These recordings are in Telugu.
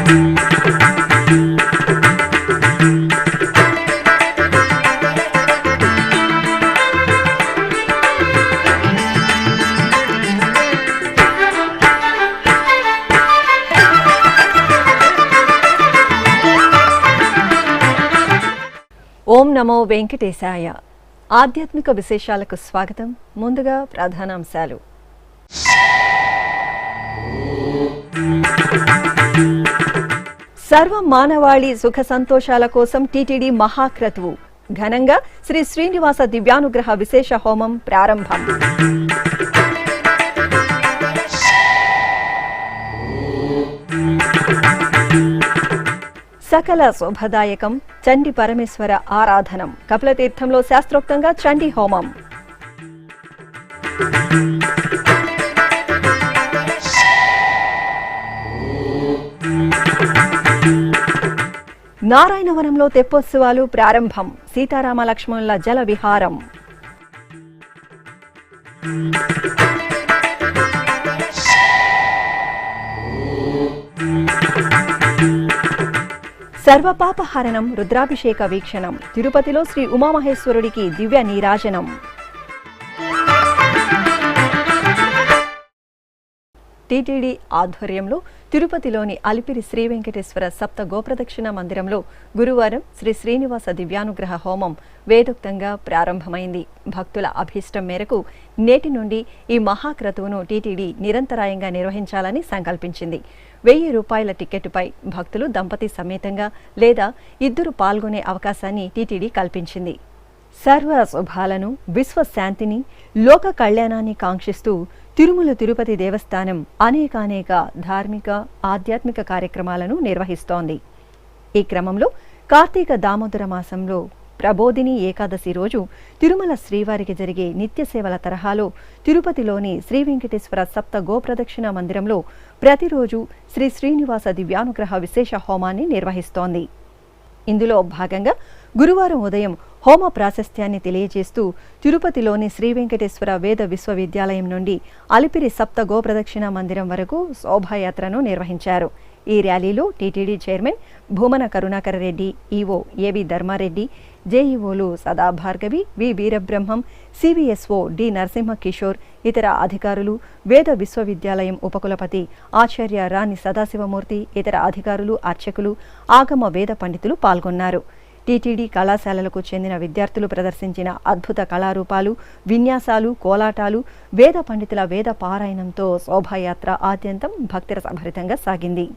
ఓం నమో వెంకటేశాయ. ఆధ్యాత్మిక విశేషాలకు స్వాగతం. ముందుగా ప్రధానాంశాలు. సర్వ మానవాళి సుఖ సంతోషాల కోసం టీటీడీ మహాక్రతువు ఘనంగా శ్రీ శ్రీనివాస దివ్యానుగ్రహ విశేష హోమం ప్రారంభం. సకల శోభదాయకం చండీ పరమేశ్వర ఆరాధనం. కపిలతీర్థంలో శాస్త్రోక్తంగా చండీ హోమం. నారాయణవనంలో తెప్పోత్సవాలు ప్రారంభం. సీతారామ లక్ష్మణుల జల విహారం. సర్వపాపహరణం రుద్రాభిషేక వీక్షణం. తిరుపతిలో శ్రీ ఉమామహేశ్వరుడికి దివ్య నీరాజనం. టీటీడీ ఆధ్వర్యంలో తిరుపతిలోని అలిపిరి శ్రీ వెంకటేశ్వర సప్త గోప్రదక్షిణ మందిరంలో గురువారం శ్రీ శ్రీనివాస దివ్యానుగ్రహ హోమం వేదోక్తంగా ప్రారంభమైంది. భక్తుల అభీష్టం మేరకు నేటి నుండి ఈ మహాక్రతువును టీటీడీ నిరంతరాయంగా నిర్వహించాలని సంకల్పించింది. 1000 రూపాయల టికెట్టుపై భక్తులు దంపతి సమేతంగా లేదా ఇద్దరు పాల్గొనే అవకాశాన్ని టీటీడీ కల్పించింది. సర్వ శుభాలను, విశ్వశాంతిని, లోక కళ్యాణాన్ని కాంక్షిస్తూ తిరుమల తిరుపతి దేవస్థానం అనేక ధార్మిక ఆధ్యాత్మిక కార్యక్రమాలను నిర్వహిస్తోంది. ఈ క్రమంలో కార్తీక దామోదర మాసంలో ప్రబోధిని ఏకాదశి రోజు తిరుమల శ్రీవారికి జరిగే నిత్య సేవల తరహాలో తిరుపతిలోని శ్రీ వెంకటేశ్వర సప్త గోప్రదక్షిణ మందిరంలో ప్రతిరోజు శ్రీ శ్రీనివాస దివ్యానుగ్రహ విశేష హోమాన్ని నిర్వహిస్తోంది. ఇందులో భాగంగా గురువారం ఉదయం హోమ ప్రాశస్త్యాన్ని తెలియజేస్తూ తిరుపతిలోని శ్రీ వెంకటేశ్వర వేద విశ్వవిద్యాలయం నుండి అలిపిరి సప్త గోప్రదక్షిణ మందిరం వరకు శోభాయాత్రను నిర్వహించారు. ఈ ర్యాలీలో టీటీడీ చైర్మన్ భూమన కరుణాకర రెడ్డి, ఈవో ఏవి ధర్మారెడ్డి, జేఈఓలు సదా భార్గవి, వి వీరబ్రహ్మం, సివిఎస్ఓ డి నరసింహ కిషోర్, ఇతర అధికారులు, వేద విశ్వవిద్యాలయం ఉపకులపతి ఆచార్య రాణి సదాశివమూర్తి, ఇతర అధికారులు, అర్చకులు, ఆగమ వేద పండితులు పాల్గొన్నారు. టీటీడీ కళాశాలలకు చెందిన విద్యార్థులు ప్రదర్శించిన అద్భుత కళారూపాలు, విన్యాసాలు, కోలాటాలు, వేద పండితుల వేద పారాయణంతో శోభాయాత్ర ఆద్యంతం భక్తిరసభరితంగా సాగింది.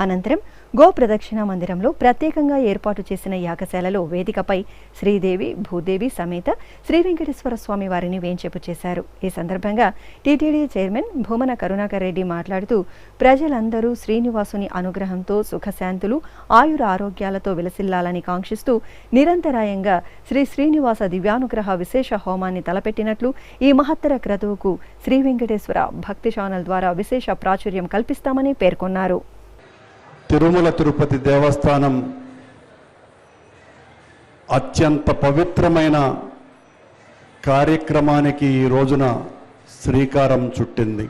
అనంతరం గోప్రదక్షిణ మందిరంలో ప్రత్యేకంగా ఏర్పాటు చేసిన యాగశాలలో వేదికపై శ్రీదేవి, భూదేవి సమేత శ్రీ వెంకటేశ్వర స్వామి వారిని వేంచేపు చేశారు. ఈ సందర్భంగా టీటీడీ చైర్మన్ భూమన కరుణాకర్ రెడ్డి మాట్లాడుతూ ప్రజలందరూ శ్రీనివాసుని అనుగ్రహంతో సుఖశాంతులు, ఆయుర ఆరోగ్యాలతో విలసిల్లాలని కాంక్షిస్తూ నిరంతరాయంగా శ్రీ శ్రీనివాస దివ్యానుగ్రహ విశేష హోమాన్ని తలపెట్టినట్లు ఈ మహత్తర క్రతువుకు శ్రీ వెంకటేశ్వర భక్తి ఛానల్ ద్వారా విశేష ప్రాచుర్యం కల్పిస్తామని పేర్కొన్నారు. తిరుమల తిరుపతి దేవస్థానం అత్యంత పవిత్రమైన కార్యక్రమానికి ఈ రోజున శ్రీకారం చుట్టింది.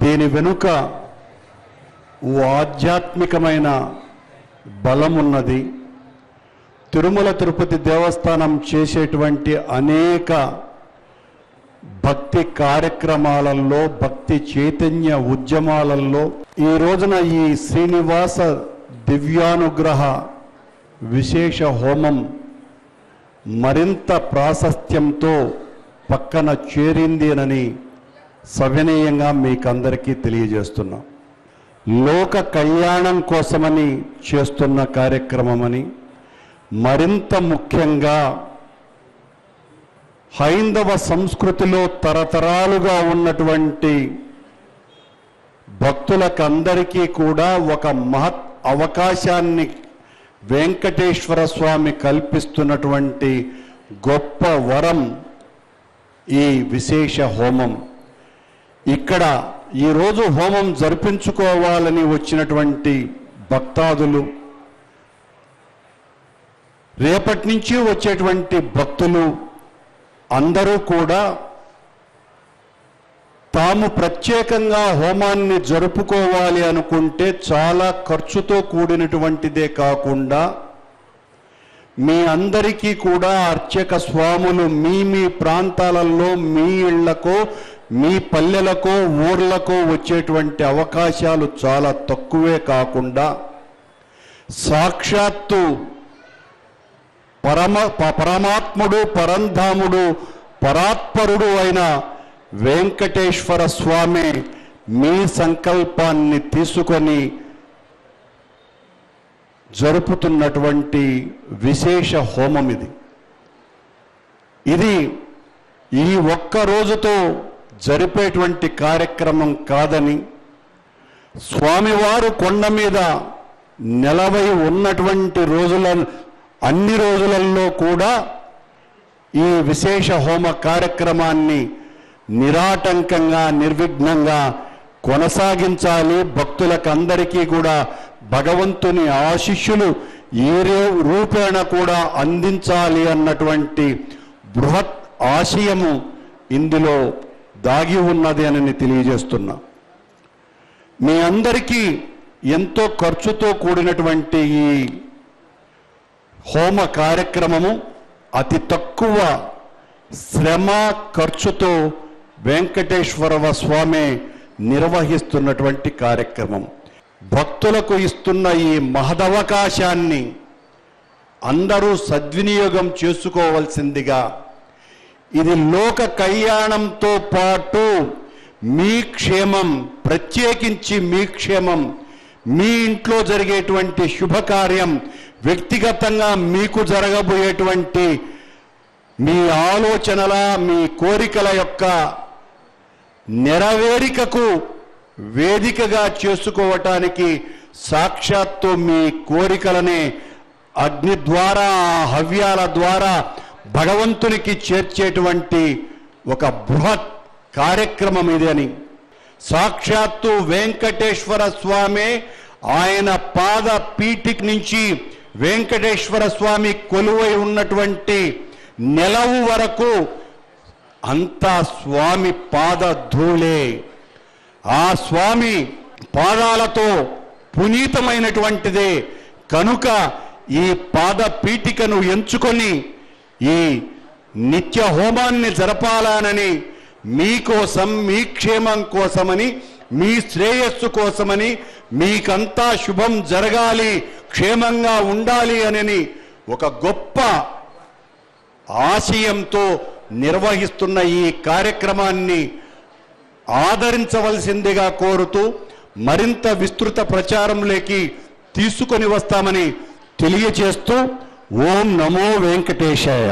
దీని వెనుక ఆధ్యాత్మికమైన బలమున్నది. తిరుమల తిరుపతి దేవస్థానం చేసేటువంటి అనేక భక్తి కార్యక్రమాలలో, భక్తి చైతన్య ఉద్యమాలలో ఈ రోజున ఈ శ్రీనివాస దివ్యానుగ్రహ విశేష హోమం మరింత ప్రాశస్త్యంతో పక్కన చేరింది సవినయంగా మీకందరికీ తెలియజేస్తున్నా. లోక కళ్యాణం కోసమని చేస్తున్న కార్యక్రమమని, మరింత ముఖ్యంగా హైందవ సంస్కృతిలో తరతరాలుగా ఉన్నటువంటి భక్తులకందరికీ కూడా ఒక మహత్ అవకాశాన్ని వెంకటేశ్వర స్వామి కల్పిస్తున్నటువంటి గొప్ప వరం ఈ విశేష హోమం. ఇక్కడ ఈరోజు హోమం జరిపించుకోవాలని వచ్చినటువంటి భక్తాదులు, రేపటి నుంచి వచ్చేటువంటి భక్తులు అందరూ కూడా తాము ప్రత్యేకంగా హోమాన్ని జరుపుకోవాలి అనుకుంటే చాలా ఖర్చుతో కూడినటువంటిదే కాకుండా మీ అందరికీ కూడా అర్చక స్వాములు మీ మీ ప్రాంతాలలో, మీ ఇళ్లకో, మీ పల్లెలకో, ఊర్లకో వచ్చేటువంటి అవకాశాలు చాలా తక్కువే కాకుండా సాక్షాత్తు పరమాత్ముడు, పరంధాముడు, పరాత్పరుడు అయిన వెంకటేశ్వర స్వామి మీ సంకల్పాన్ని తీసుకొని జరుపుతున్నటువంటి విశేష హోమం ఇది ఈ ఒక్క రోజుతో జరిపేటువంటి కార్యక్రమం కాదని, స్వామివారు కొండ మీద నెలవై ఉన్నటువంటి అన్ని రోజులలో కూడా ఈ విశేష హోమ కార్యక్రమాన్ని నిరాటంకంగా, నిర్విఘ్నంగా కొనసాగించాలి. భక్తులకందరికీ కూడా భగవంతుని ఆశీస్సులు ఏ రూపేణ కూడా అందించాలి అన్నటువంటి బృహత్ ఆశయము ఇందులో దాగి ఉన్నది అని తెలియజేస్తున్నా. మీ అందరికీ ఎంతో ఖర్చుతో కూడినటువంటి ఈ హోమ కార్యక్రమము అతి తక్కువ శ్రమ, ఖర్చుతో వెంకటేశ్వర స్వామి నిర్వహిస్తున్నటువంటి కార్యక్రమం. భక్తులకు ఇస్తున్న ఈ మహదవకాశాన్ని అందరూ సద్వినియోగం చేసుకోవాల్సిందిగా, ఇది లోక కళ్యాణంతో పాటు మీ క్షేమం, ప్రత్యేకించి మీ క్షేమం, మీ ఇంట్లో జరిగేటువంటి శుభకార్యం, వ్యక్తిగతంగా మీకు జరగబోయేటువంటి మీ ఆలోచనల, మీ కోరికల యొక్క నెరవేరికకు వేదికగా చేసుకోవటానికి సాక్షాత్తు మీ కోరికలనే అగ్ని ద్వారా, హవ్యాల ద్వారా భగవంతునికి చేర్చేటువంటి ఒక బృహత్ కార్యక్రమం ఇది అని సాక్షాత్తు వెంకటేశ్వర స్వామి ఆయన పాద పీఠిక నుంచి వెంకటేశ్వర స్వామి కొలువై ఉన్నటువంటి నెలవు వరకు అంతా స్వామి పాద ధూళే. ఆ స్వామి పాదాలతో పునీతమైనటువంటిదే కనుక ఈ పాద పీఠికను ఎంచుకొని ఈ నిత్య హోమాన్ని జరపాలనని, మీకోసం, మీ క్షేమం కోసమని, మీ శ్రేయస్సు కోసమని, మీకంతా శుభం జరగాలి, క్షేమంగా ఉండాలి అని ఒక గొప్ప ఆశయంతో నిర్వహిస్తున్న ఈ కార్యక్రమాన్ని ఆదరించవలసిందిగా కోరుతూ మరింత విస్తృత ప్రచారంలోకి తీసుకొని వస్తామని తెలియజేస్తూ ఓం నమో వెంకటేశాయ.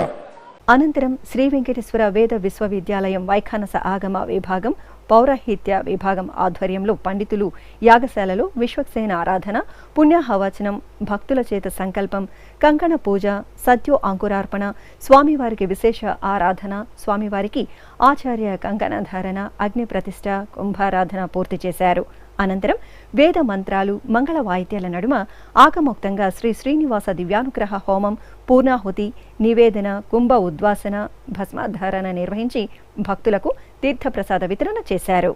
అనంతరం శ్రీ వెంకటేశ్వర వేద విశ్వవిద్యాలయం వైఖానస ఆగమ విభాగం, పౌరాహిత్య విభాగం ఆధ్వర్యంలో పండితులు యాగశాలలో విశ్వక్సేన ఆరాధన, పుణ్యాహవచనం, భక్తుల చేత సంకల్పం, కంకణ పూజ, సత్యో అంకురార్పణ, స్వామివారికి విశేష ఆరాధన, స్వామివారికి ఆచార్య కంకణధారణ, అగ్ని ప్రతిష్ఠ, కుంభారాధన పూర్తి చేశారు. అనంతరం వేద మంత్రాలు, మంగళ వాయిద్యాల నడుమ ఆగమోక్తంగా శ్రీ శ్రీనివాస దివ్యానుగ్రహ హోమం, పూర్ణాహుతి, నివేదన, కుంభ ఉద్వాసన, భస్మాధారణ నిర్వహించి భక్తులకు తీర్థప్రసాద వితరణ చేశారు.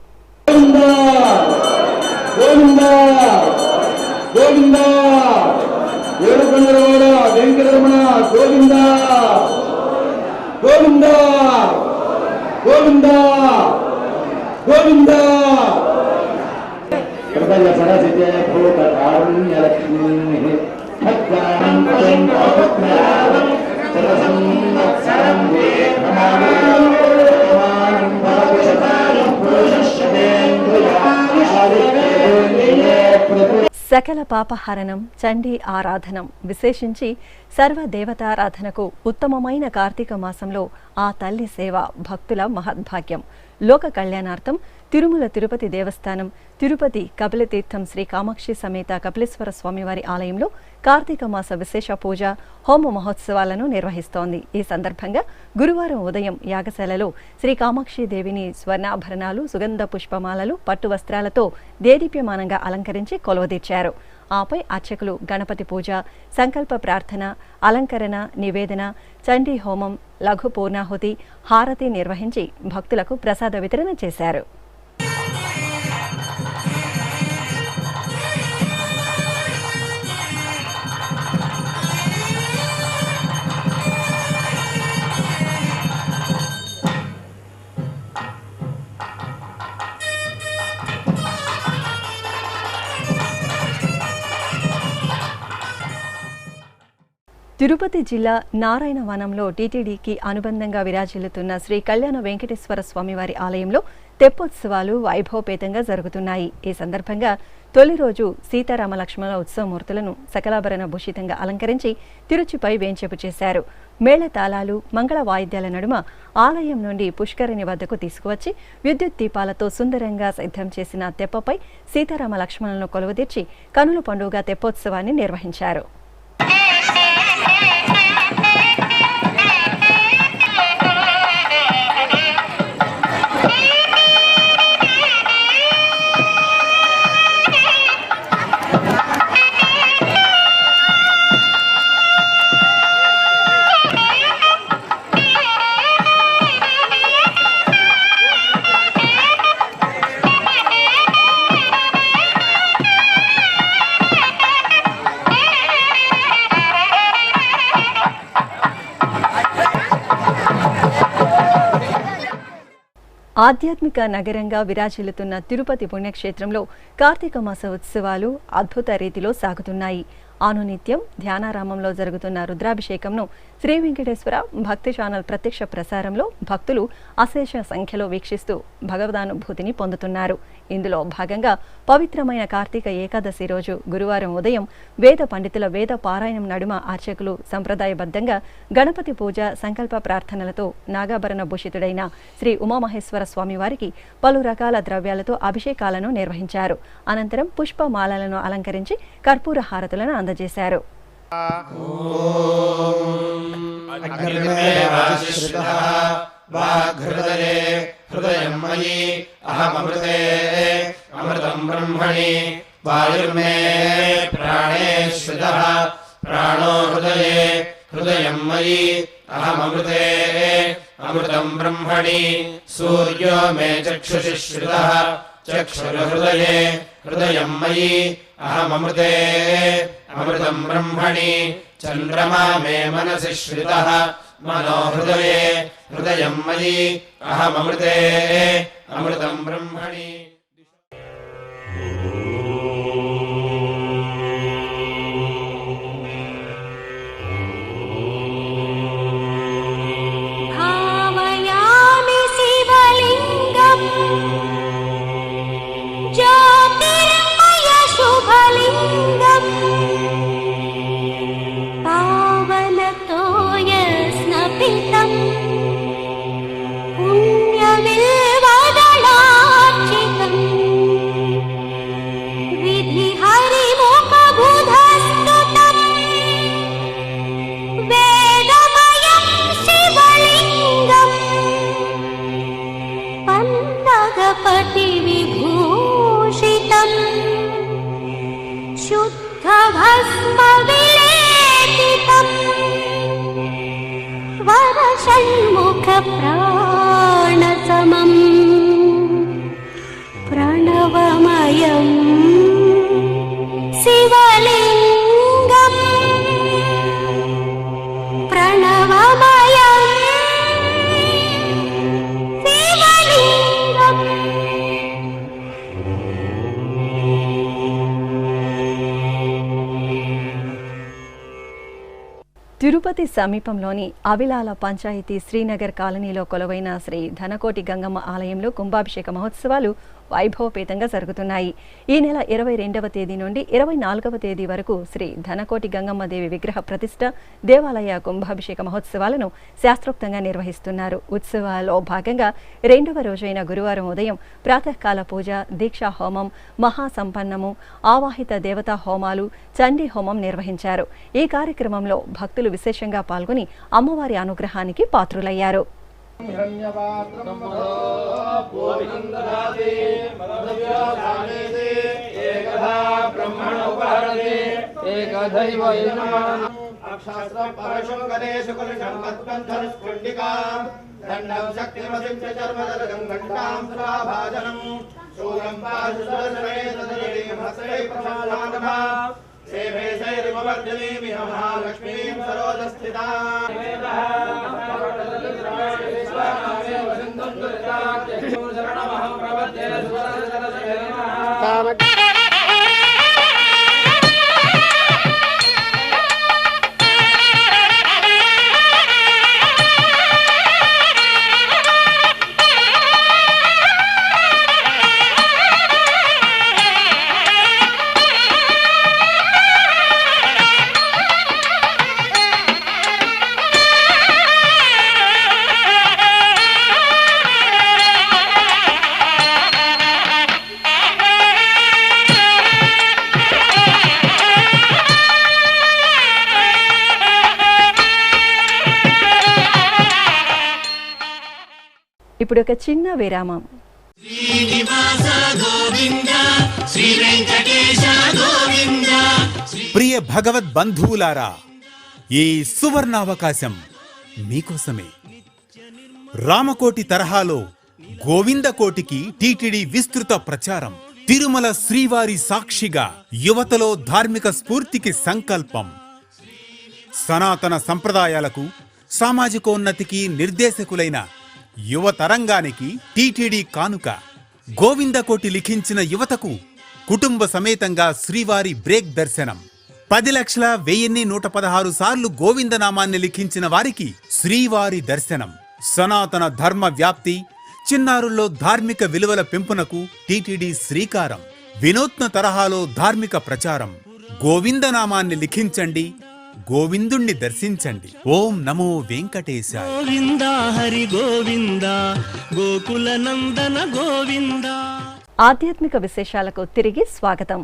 గోవింద గోవింద హృదయ సరసితే భూత కారుణ్యలక్ష్మీ భక్తానం పశుం సంవత్సరం సకల పాపహరణం చండీ ఆరాధనం విశేషించి సర్వదేవతారాధనకు ఉత్తమమైన కార్తీక మాసంలో ఆ తల్లి సేవ భక్తుల మహద్భాగ్యం. లోక కళ్యాణార్థం తిరుమల తిరుపతి దేవస్థానం తిరుపతి కపిలతీర్థం శ్రీ కామాక్షి సమేత కపిలేశ్వర స్వామివారి ఆలయంలో కార్తీక మాస విశేష పూజ హోమ మహోత్సవాలను నిర్వహిస్తోంది. ఈ సందర్భంగా గురువారం ఉదయం యాగశాలలో శ్రీ కామాక్షి దేవిని స్వర్ణాభరణాలు, సుగంధ పుష్పమాలలు, పట్టు వస్త్రాలతో దేదీప్యమానంగా అలంకరించి కొలువదీర్చారు. ఆపై అర్చకులు గణపతి పూజ, సంకల్ప ప్రార్థన, అలంకరణ, నివేదన, చండీ హోమం, లఘు పూర్ణాహుతి, హారతి నిర్వహించి భక్తులకు ప్రసాద వితరణ చేశారు. తిరుపతి జిల్లా నారాయణవనంలో టీటీడీకి అనుబంధంగా విరాజిల్లుతున్న శ్రీ కళ్యాణ వెంకటేశ్వర స్వామివారి ఆలయంలో తెప్పోత్సవాలు వైభవపేతంగా జరుగుతున్నాయి. ఈ సందర్భంగా తొలి రోజు సీతారామ లక్ష్మణ ఉత్సవమూర్తులను సకలాభరణ భూషితంగా అలంకరించి తిరుచిపై వేంచేపు చేశారు. మేళతాళాలు, మంగళ వాయిద్యాల నడుమ ఆలయం నుండి పుష్కరిణి వద్దకు తీసుకువచ్చి విద్యుత్ దీపాలతో సుందరంగా సిద్ధం చేసిన తెప్పపై సీతారామ లక్ష్మణులను కొలువుదీర్చి కనుల పండుగ తెప్పోత్సవాన్ని నిర్వహించారు. ఆధ్యాత్మిక నగరంగా విరాజిల్లుతున్న తిరుపతి పుణ్యక్షేత్రంలో కార్తీక మాస ఉత్సవాలు అద్భుత రీతిలో సాగుతున్నాయి. అనునిత్యం ధ్యానారామంలో జరుగుతున్న రుద్రాభిషేకంను శ్రీ వెంకటేశ్వర భక్తి ఛానల్ ప్రత్యక్ష ప్రసారంలో భక్తులు అశేష సంఖ్యలో వీక్షిస్తూ భగవదానుభూతిని పొందుతున్నారు. ఇందులో భాగంగా పవిత్రమైన కార్తీక ఏకాదశి రోజు గురువారం ఉదయం వేద పండితుల వేద పారాయణం నడుమ అర్చకులు సంప్రదాయబద్ధంగా గణపతి పూజ, సంకల్ప ప్రార్థనలతో నాగాభరణ భూషితుడైన శ్రీ ఉమామహేశ్వర స్వామివారికి పలు రకాల ద్రవ్యాలతో అభిషేకాలను నిర్వహించారు. అనంతరం పుష్పమాలలను అలంకరించి కర్పూర హారతులను అందజేశారు. వాగ్హృదయే హృదయం మయి అహమృతే అమృతం బ్రహ్మణి వాయుర్మే ప్రాణే శ్రుతః ప్రాణో హృదయే హృదయం మయి అహమృతే అమృతం బ్రహ్మణి సూర్యో మే చక్షుషి శ్రుతః చక్షుర్హృదయే హృదయం మయి అహమృతే అమృతం బ్రహ్మణి చంద్రమా మే మనసి శ్రుతః మనో హృదయే హృదయం మయి అహమృతే అమృతం బ్రహ్మణి. భావయామి శివలింగం జ్యోతిర్మయ శుభలింగం పావనతోయ స్నపితం పుణ్యవిల్వదళార్చితం విధి హరిముఖబుధస్తుతం వేదమయం శివలింగం పన్నగపతి విభూషితం శుద్ధ భస్మ విలేపితం వరషణ్ముఖ ప్రాణసమం ప్రణవమయం శివలింగం ప్రణవమయం శివలింగం తిరుపతి సమీపంలోని అవిలాల పంచాయతీ శ్రీనగర్ కాలనీలో కొలువైన శ్రీ ధనకోటి గంగమ్మ ఆలయంలో కుంభాభిషేక మహోత్సవాలు వైభవపేతంగా జరుగుతున్నాయి. ఈ నెల 22వ తేదీ నుండి 24వ తేదీ వరకు శ్రీ ధనకోటి గంగమ్మ దేవి విగ్రహ ప్రతిష్ట, దేవాలయ కుంభాభిషేక మహోత్సవాలను శాస్త్రోక్తంగా నిర్వహిస్తున్నారు. ఉత్సవాల్లో భాగంగా 2వ రోజైన గురువారం ఉదయం ప్రాతకాల పూజ, దీక్షా హోమం, మహాసంపన్నము, ఆవాహిత దేవతా హోమాలు, చండీ హోమం నిర్వహించారు. ఈ కార్యక్రమంలో భక్తులు విశేషంగా పాల్గొని అమ్మవారి అనుగ్రహానికి పాత్రులయ్యారు. ఇప్పుడు ఒక చిన్న విరామం. ప్రియ భగవద్ బంధువులారా, ఈ సువర్ణావకాశం మీకోసమే. రామకోటి తరహాలో గోవిందకోటికి టీటీడీ విస్తృత ప్రచారం. తిరుమల శ్రీవారి సాక్షిగా యువతలో ధార్మిక స్ఫూర్తికి సంకల్పం. సనాతన సంప్రదాయాలకు, సామాజికోన్నతికి నిర్దేశకులైన యువతరంగానికి టీటీడీ కానుక. గోవిందకోటి లిఖించిన యువతకు కుటుంబ సమేతంగా శ్రీవారి బ్రేక్ దర్శనం. 10,01,116 సార్లు గోవిందనామాన్ని లిఖించిన వారికి శ్రీవారి దర్శనం. సనాతన ధర్మ వ్యాప్తి, చిన్నారుల్లో ధార్మిక విలువల పెంపునకు టీటీడీ శ్రీకారం. వినూత్న తరహాలో ధార్మిక ప్రచారం. గోవిందనామాన్ని లిఖించండి, గోవిందుణ్ణి దర్శించండి. ఓం నమో వెంకటేశాయ. గోవింద హరి గోవింద, గోకుల నందన గోవింద. ఆధ్యాత్మిక విశేషాలకు తిరిగి స్వాగతం.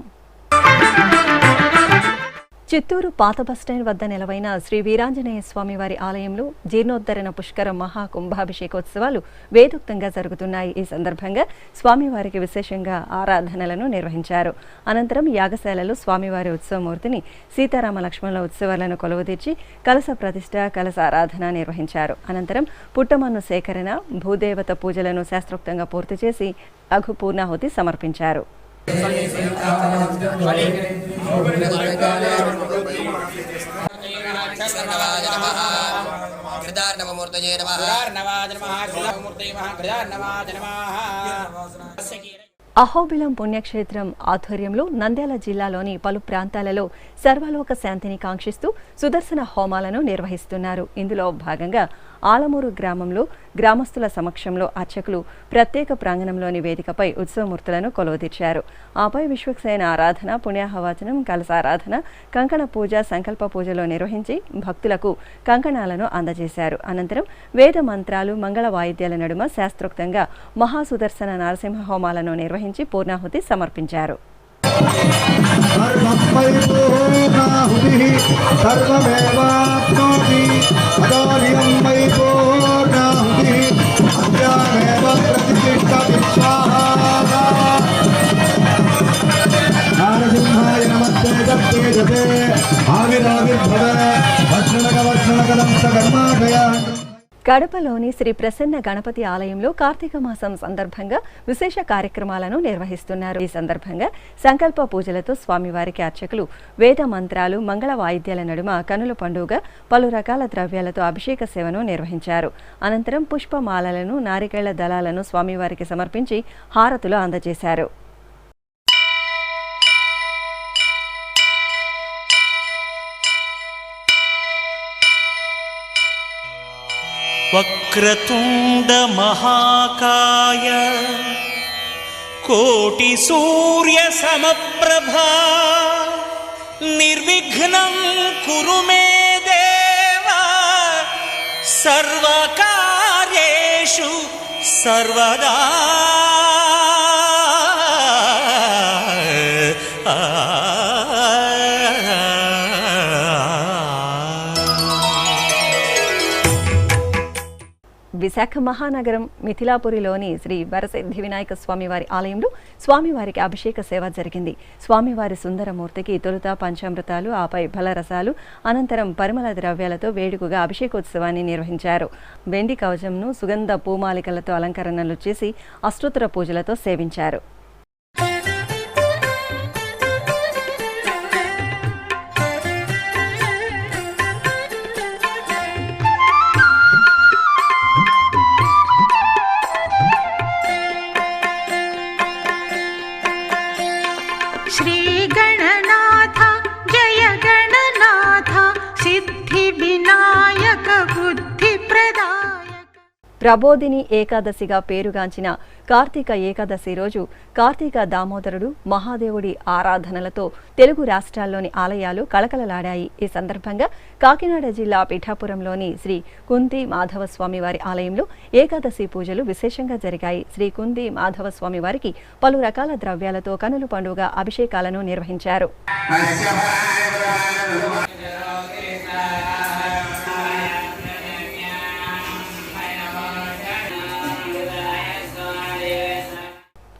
చిత్తూరు పాత బస్టాండ్ వద్ద నెలవైన శ్రీ వీరాంజనేయ స్వామి వారి ఆలయంలో జీర్ణోద్ధరణ పుష్కర మహా కుంభాభిషేకోత్సవాలు వేదోక్తంగా జరుగుతున్నాయి. ఈ సందర్భంగా స్వామివారికి విశేషంగా ఆరాధనలను నిర్వహించారు. అనంతరం యాగశాలలో స్వామివారి ఉత్సవమూర్తిని సీతారామ లక్ష్మణుల ఉత్సవాలను కొలువుదీర్చి కలశ ప్రతిష్ట, కలశ ఆరాధన నిర్వహించారు. అనంతరం పుట్టమన్ను సేకరణ, భూదేవత పూజలను శాస్త్రోక్తంగా పూర్తి చేసి లఘు పూర్ణాహుతి సమర్పించారు. అహోబిలం పుణ్యక్షేత్రం ఆధ్వర్యంలో నంద్యాల జిల్లాలోని పలు ప్రాంతాలలో సర్వలోక శాంతిని కాంక్షిస్తూ సుదర్శన హోమాలను నిర్వహిస్తున్నారు. ఇందులో భాగంగా ఆలమూరు గ్రామంలో గ్రామస్తుల సమక్షంలో అర్చకులు ప్రత్యేక ప్రాంగణంలోని వేదికపై ఉత్సవమూర్తులను కొలువుదీర్చారు. ఆపై విశ్వక్సేన ఆరాధన, పుణ్యాహవాచనం, కలశారాధన, కంకణ పూజ, సంకల్ప పూజలో నిర్వహించి భక్తులకు కంకణాలను అందజేశారు. అనంతరం వేద మంత్రాలు, మంగళ వాయిద్యాల నడుమ శాస్త్రోక్తంగా మహాసుదర్శన నరసింహ హోమాలను నిర్వహించి పూర్ణాహుతి సమర్పించారు. కడపలోని శ్రీ ప్రసన్న గణపతి ఆలయంలో కార్తీక మాసం సందర్భంగా విశేష కార్యక్రమాలను నిర్వహిస్తున్నారు. ఈ సందర్భంగా సంకల్ప పూజలతో స్వామివారికి అర్చకులు వేద మంత్రాలు, మంగళ వాయిద్యాల నడుమ కనుల పండుగ పలు రకాల ద్రవ్యాలతో అభిషేక సేవను నిర్వహించారు. అనంతరం పుష్పమాలలను, నారికేళ్ల దళాలను స్వామివారికి సమర్పించి హారతులు అందజేశారు. వక్రతుండ మహాకాయ కోటి సూర్య సమప్రభా నిర్విఘ్నం కురు మే దేవా సర్వకార్యేషు సర్వదా. విశాఖ మహానగరం మిథిలాపురిలోని శ్రీ వరసిద్ధి వినాయక స్వామివారి ఆలయంలో స్వామివారికి అభిషేక సేవ జరిగింది. స్వామివారి సుందరమూర్తికి తొలుత పంచామృతాలు, ఆపై ఫలరసాలు, అనంతరం పరిమళ ద్రవ్యాలతో వేడుకగా అభిషేకోత్సవాన్ని నిర్వహించారు. వెండి కవచంను సుగంధ పూమాలికలతో అలంకరణలు చేసి అష్టోత్తర పూజలతో సేవించారు. శ్రీ గణనాథ జయ గణనాథ సిద్ధి వినాయక బుద్ధి ప్రదాయక. ప్రబోధిని ఏకాదశిగా పేరుగాంచిన కార్తీక ఏకాదశి రోజు కార్తీక దామోదరుడు మహాదేవుడి ఆరాధనలతో తెలుగు రాష్ట్రాల్లోని ఆలయాలు కళకళలాడాయి. ఈ సందర్భంగా కాకినాడ జిల్లా పిఠాపురంలోని శ్రీ కుంతి మాధవ స్వామివారి ఆలయంలో ఏకాదశి పూజలు విశేషంగా జరిగాయి. శ్రీ కుంతి మాధవ స్వామివారికి పలు రకాల ద్రవ్యాలతో కనుల పండుగ అభిషేకాలను నిర్వహించారు.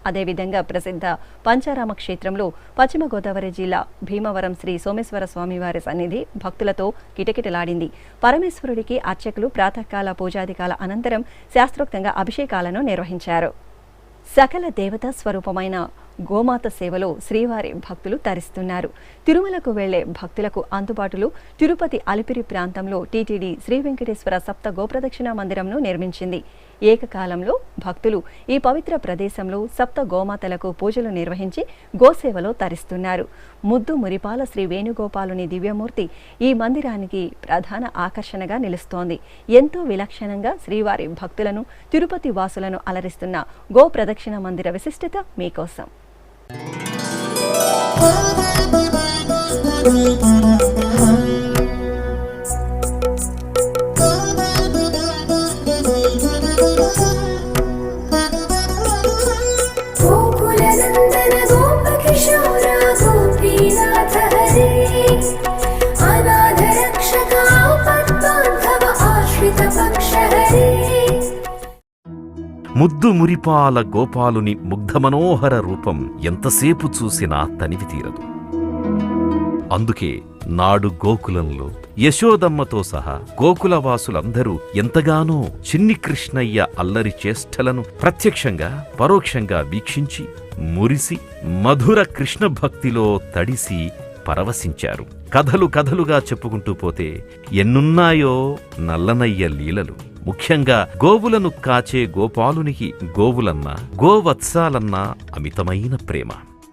అదేవిధంగా ప్రసిద్ధ పంచారామ క్షేత్రంలో పశ్చిమ గోదావరి జిల్లా భీమవరం శ్రీ సోమేశ్వర స్వామివారి సన్నిధి భక్తులతో కిటకిటలాడింది. పరమేశ్వరుడికి అర్చకులు ప్రాతకాల పూజాదికాల అనంతరం శాస్త్రోక్తంగా అభిషేకాలను నిర్వహించారు. సకల దేవతా స్వరూపమైన గోమాత సేవలో శ్రీవారి భక్తులు తరిస్తున్నారు. తిరుమలకు వెళ్లే భక్తులకు అందుబాటులో తిరుపతి అలిపిరి ప్రాంతంలో టీటీడీ శ్రీ వెంకటేశ్వర సప్త గోప్రదక్షిణ మందిరంను నిర్మించింది. ఏకకాలంలో భక్తులు ఈ పవిత్ర ప్రదేశంలో సప్త గోమాతలకు పూజలు నిర్వహించి గోసేవలో తరిస్తున్నారు. ముద్దు మురిపాల శ్రీ వేణుగోపాలుని దివ్యమూర్తి ఈ మందిరానికి ప్రధాన ఆకర్షణగా నిలుస్తోంది. ఎంతో విలక్షణంగా శ్రీవారి భక్తులను, తిరుపతి వాసులను అలరిస్తున్న గో ప్రదక్షిణ మందిర విశిష్టత మీకోసం. ముద్దు మురిపాల గోపాలుని ముగ్ధమనోహర రూపం ఎంతసేపు చూసినా తనివి తీరదు. అందుకే నాడు గోకులంలో యశోదమ్మతో సహా గోకులవాసులందరూ ఎంతగానో చిన్ని కృష్ణయ్య అల్లరి చేష్టలను ప్రత్యక్షంగా పరోక్షంగా వీక్షించి మురిసి మధుర కృష్ణ భక్తిలో తడిసి పరవశించారు. కథలు కథలుగా చెప్పుకుంటూ పోతే ఎన్నున్నాయో నల్లనయ్య లీలలు. ముఖ్యంగా గోవులను కాచే గోపాలునికి గోవులన్నా గోవత్సాలన్నా అమితమైన ప్రేమ.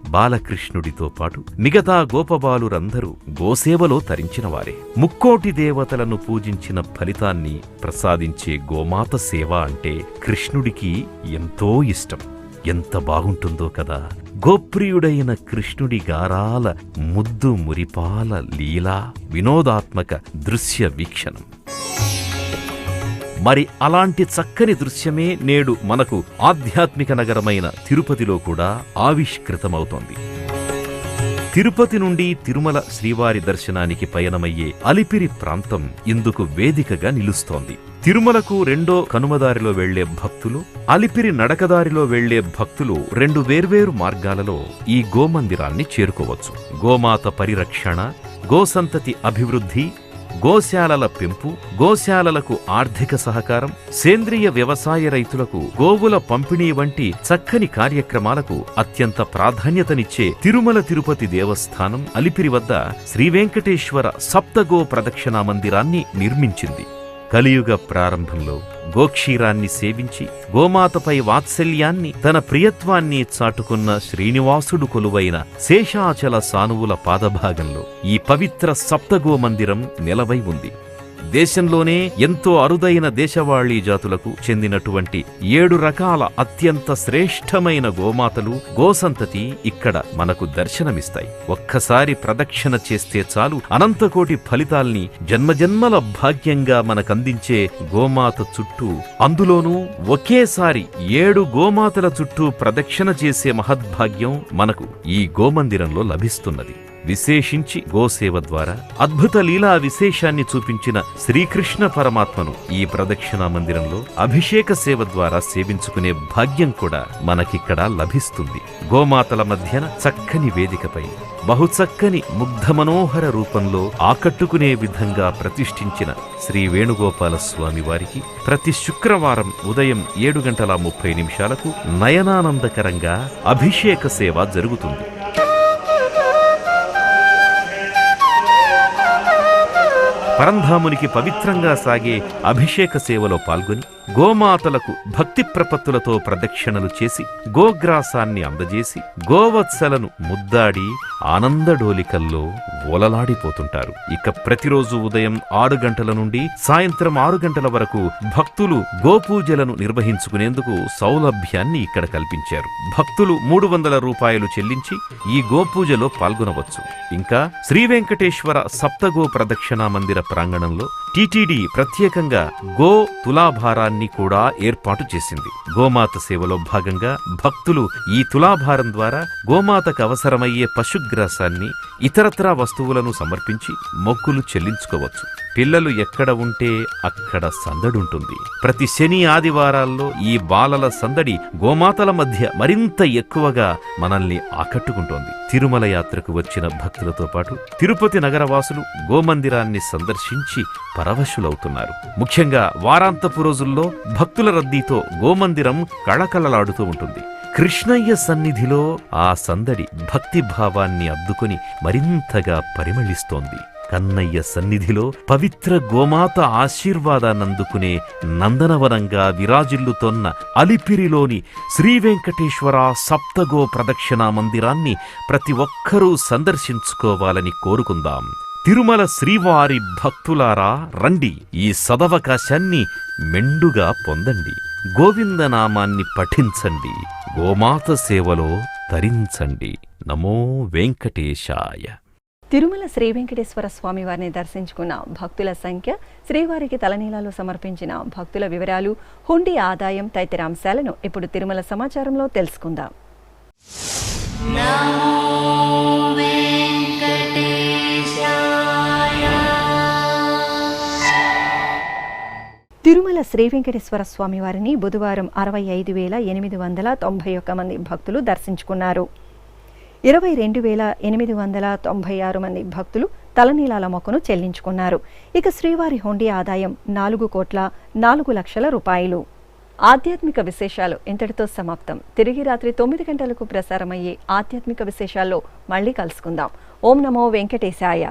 బాలకృష్ణుడితో పాటు మిగతా గోపబాలురందరూ గోసేవలో తరించినవారే. ముక్కోటి దేవతలను పూజించిన ఫలితాన్ని ప్రసాదించే గోమాత సేవ అంటే కృష్ణుడికి ఎంతో ఇష్టం. ఎంత బాగుంటుందో కదా. గోప్రియుడైన కృష్ణుడి గారాల ముద్దు మురిపాల లీలా వినోదాత్మక దృశ్య వీక్షణం. మరి అలాంటి చక్కని దృశ్యమే నేడు మనకు ఆధ్యాత్మిక నగరమైన తిరుపతిలో కూడా ఆవిష్కృతమవుతోంది. తిరుపతి నుండి తిరుమల శ్రీవారి దర్శనానికి పయనమయ్యే అలిపిరి ప్రాంతం ఇందుకు వేదికగా నిలుస్తోంది. తిరుమలకు రెండో కనుమదారిలో వెళ్లే భక్తులు, అలిపిరి నడకదారిలో వెళ్లే భక్తులు రెండు వేర్వేరు మార్గాలలో ఈ గోమందిరాన్ని చేరుకోవచ్చు. గోమాత పరిరక్షణ, గోసంతతి అభివృద్ధి, గోశాలల పెంపు, గోశాలలకు ఆర్థిక సహకారం, సేంద్రియ వ్యవసాయ రైతులకు గోవుల పంపిణీ వంటి చక్కని కార్యక్రమాలకు అత్యంత ప్రాధాన్యతనిచ్చే తిరుమల తిరుపతి దేవస్థానం అలిపిరి వద్ద శ్రీవెంకటేశ్వర సప్తగో ప్రదక్షిణా మందిరాన్ని నిర్మించింది. కలియుగ ప్రారంభంలో గోక్షీరాన్ని సేవించి గోమాతపై వాత్సల్యాన్ని, తన ప్రియత్వాన్ని చాటుకున్న శ్రీనివాసుడు కొలువైన శేషాచల సానువుల పాదభాగంలో ఈ పవిత్ర సప్తగో మందిరం నెలవై ఉంది. దేశంలోనే ఎంతో అరుదైన దేశవాళీ జాతులకు చెందినటువంటి 7 రకాల అత్యంత శ్రేష్టమైన గోమాతలు, గోసంతతి ఇక్కడ మనకు దర్శనమిస్తాయి. ఒక్కసారి ప్రదక్షిణ చేస్తే చాలు అనంతకోటి ఫలితాల్ని జన్మజన్మల భాగ్యంగా మనకందించే గోమాత చుట్టూ, అందులోనూ ఒకేసారి 7 గోమాతల చుట్టూ ప్రదక్షిణ చేసే మహద్భాగ్యం మనకు ఈ గోమందిరంలో లభిస్తున్నది. విశేషించి గోసేవ ద్వారా అద్భుత లీలా విశేషాన్ని చూపించిన శ్రీకృష్ణ పరమాత్మను ఈ ప్రదక్షిణా మందిరంలో అభిషేక సేవ ద్వారా సేవించుకునే భాగ్యం కూడా మనకిక్కడ లభిస్తుంది. గోమాతల మధ్యన చక్కని వేదికపై బహుచక్కని ముగ్ధమనోహర రూపంలో ఆకట్టుకునే విధంగా ప్రతిష్ఠించిన శ్రీ వేణుగోపాల స్వామి వారికి ప్రతి శుక్రవారం ఉదయం 7:30 నయనానందకరంగా అభిషేక సేవ జరుగుతుంది. పరంధామునికి పవిత్రంగా సాగే అభిషేక సేవలో పాల్గొని గోమాతలకు భక్తి ప్రపత్తులతో ప్రదక్షిణలు చేసి గోగ్రాసాన్ని అందజేసి గోవత్సలను ముద్దాడి ఆనందడోలికల్లో ఓలలాడిపోతుంటారు. ఇక ప్రతిరోజు ఉదయం 6 గంటల నుండి సాయంత్రం 6 గంటల వరకు భక్తులు గోపూజలను నిర్వహించుకునేందుకు సౌలభ్యాన్ని ఇక్కడ కల్పించారు. భక్తులు 300 రూపాయలు చెల్లించి ఈ గోపూజలో పాల్గొనవచ్చు. ఇంకా శ్రీ వెంకటేశ్వర సప్తగో ప్రదక్షిణా మందిర ప్రాంగణంలో టీటీడీ ప్రత్యేకంగా గో తులాభారాన్ని కూడా ఏర్పాటు చేసింది. గోమాత సేవలో భాగంగా భక్తులు ఈ తులాభారం ద్వారా గోమాతకు అవసరమయ్యే పశుగ్రాసాన్ని, ఇతరత్రా వస్తువులను సమర్పించి మొక్కులు చెల్లించుకోవచ్చు. పిల్లలు ఎక్కడ ఉంటే అక్కడ సందడుంటుంది. ప్రతి శని ఆదివారాల్లో ఈ బాలల సందడి గోమాతల మధ్య మరింత ఎక్కువగా మనల్ని ఆకట్టుకుంటోంది. తిరుమల యాత్రకు వచ్చిన భక్తులతో పాటు తిరుపతి నగరవాసులు గోమందిరాన్ని సందర్శించి పరవశులవుతున్నారు. ముఖ్యంగా వారాంతపు రోజుల్లో భక్తుల రద్దీతో గోమందిరం కళకళలాడుతూ ఉంటుంది. కృష్ణయ్య సన్నిధిలో ఆ సందడి భక్తి భావాన్ని అద్దుకొని మరింతగా పరిమళిస్తోంది. కన్నయ్య సన్నిధిలో పవిత్ర గోమాత ఆశీర్వాదాన్నందుకునే నందనవనంగా విరాజిల్లుతోన్న అలిపిరిలోని శ్రీ వెంకటేశ్వర సప్తగో ప్రదక్షిణా మందిరాన్ని ప్రతి ఒక్కరూ సందర్శించుకోవాలని కోరుకుందాం. తిరుమల శ్రీవారి భక్తులారా రండి, ఈ సదవకాశాన్ని మెండుగా పొందండి. గోవిందనామాన్ని పఠించండి, గోమాత సేవలో తరించండి. నమో వెంకటేశాయ. తిరుమల శ్రీ వెంకటేశ్వర స్వామి వారిని దర్శించుకున్న భక్తుల సంఖ్య, శ్రీవారికి తలనీలాలు సమర్పించిన భక్తుల వివరాలు, హుండీ ఆదాయం తదితర అంశాలను ఇప్పుడు తిరుమల సమాచారంలో తెలుసుకుందాం. తిరుమల శ్రీ వెంకటేశ్వర స్వామి వారిని బుధవారం 65,891 మంది భక్తులు దర్శించుకున్నారు. 22,896 మంది భక్తులు తలనీలాల మొక్కను చెల్లించుకున్నారు. ఇక శ్రీవారి హుండీ ఆదాయం 4,04,00,000 రూపాయలు. ఆధ్యాత్మిక విశేషాలు ఇంతటితో సమాప్తం. తిరిగి రాత్రి 9 గంటలకు ప్రసారమయ్యే ఆధ్యాత్మిక విశేషాల్లో మళ్ళీ కలుసుకుందాం. ఓం నమో వెంకటేశాయ.